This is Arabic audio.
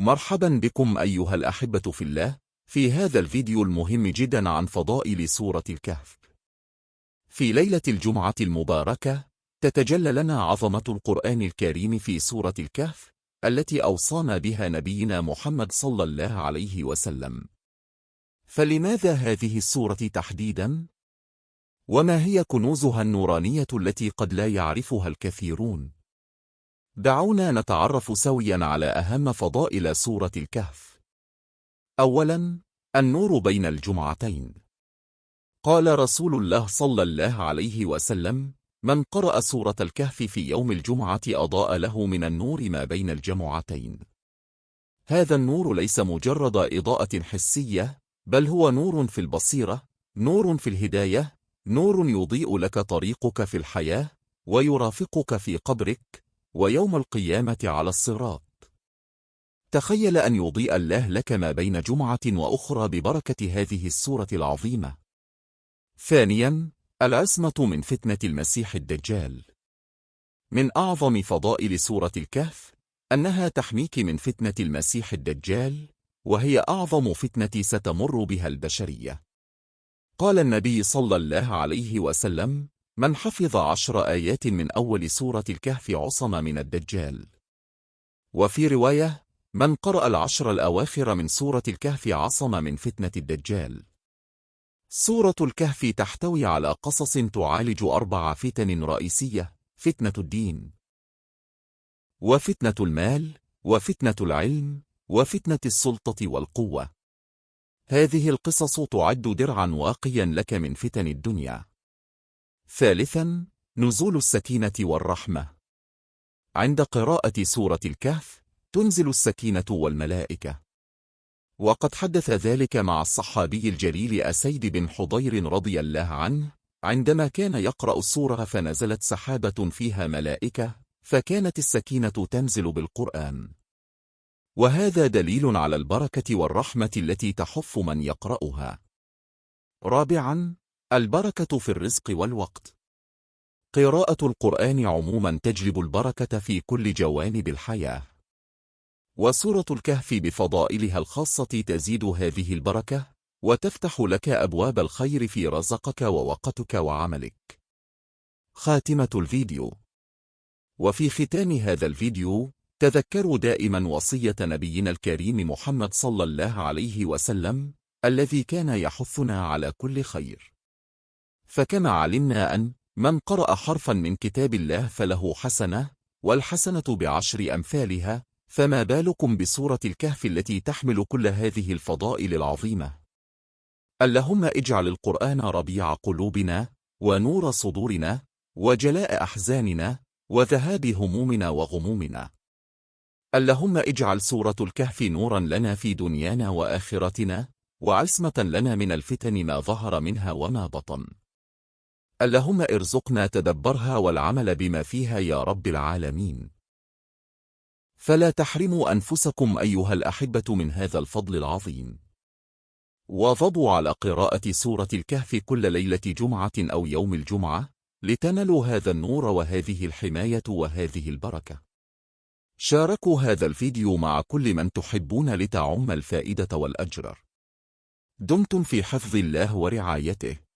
مرحبا بكم أيها الأحبة في الله، في هذا الفيديو المهم جدا عن فضائل سورة الكهف. في ليلة الجمعة المباركة تتجلى لنا عظمة القرآن الكريم في سورة الكهف التي أوصانا بها نبينا محمد صلى الله عليه وسلم. فلماذا هذه السورة تحديدا؟ وما هي كنوزها النورانية التي قد لا يعرفها الكثيرون؟ دعونا نتعرف سويا على أهم فضائل سورة الكهف. أولا، النور بين الجمعتين. قال رسول الله صلى الله عليه وسلم: من قرأ سورة الكهف في يوم الجمعة أضاء له من النور ما بين الجمعتين. هذا النور ليس مجرد إضاءة حسية، بل هو نور في البصيرة، نور في الهداية، نور يضيء لك طريقك في الحياة ويرافقك في قبرك ويوم القيامة على الصراط. تخيل أن يضيء الله لك ما بين جمعة وأخرى ببركة هذه السورة العظيمة. ثانيا، العصمة من فتنة المسيح الدجال. من أعظم فضائل سورة الكهف أنها تحميك من فتنة المسيح الدجال، وهي أعظم فتنة ستمر بها البشرية. قال النبي صلى الله عليه وسلم: من حفظ 10 آيات من أول سورة الكهف عصم من الدجال. وفي رواية: من قرأ 10 الأواخر من سورة الكهف عصم من فتنة الدجال. سورة الكهف تحتوي على قصص تعالج 4 فتن رئيسية: فتنة الدين، وفتنة المال، وفتنة العلم، وفتنة السلطة والقوة. هذه القصص تعد درعا واقيا لك من فتن الدنيا. ثالثا، نزول السكينة والرحمة. عند قراءة سورة الكهف تنزل السكينة والملائكة، وقد حدث ذلك مع الصحابي الجليل أسيد بن حضير رضي الله عنه، عندما كان يقرأ السورة فنزلت سحابة فيها ملائكة، فكانت السكينة تنزل بالقرآن. وهذا دليل على البركة والرحمة التي تحف من يقرأها. رابعا، البركة في الرزق والوقت. قراءة القرآن عموما تجلب البركة في كل جوانب الحياة، وسورة الكهف بفضائلها الخاصة تزيد هذه البركة، وتفتح لك أبواب الخير في رزقك ووقتك وعملك. خاتمة الفيديو. وفي ختام هذا الفيديو تذكروا دائما وصية نبينا الكريم محمد صلى الله عليه وسلم الذي كان يحثنا على كل خير. فكما علمنا أن من قرأ حرفا من كتاب الله فله حسنة، والحسنة ب10 أمثالها، فما بالكم بسورة الكهف التي تحمل كل هذه الفضائل العظيمة. اللهم اجعل القرآن ربيع قلوبنا، ونور صدورنا، وجلاء أحزاننا، وذهاب همومنا وغمومنا. اللهم اجعل سورة الكهف نورا لنا في دنيانا وآخرتنا، وعصمة لنا من الفتن ما ظهر منها وما بطن. اللهم ارزقنا تدبرها والعمل بما فيها يا رب العالمين. فلا تحرموا أنفسكم أيها الأحبة من هذا الفضل العظيم. واظبوا على قراءة سورة الكهف كل ليلة جمعة أو يوم الجمعة، لتنالوا هذا النور وهذه الحماية وهذه البركة. شاركوا هذا الفيديو مع كل من تحبون لتعم الفائدة والأجر. دمتم في حفظ الله ورعايته.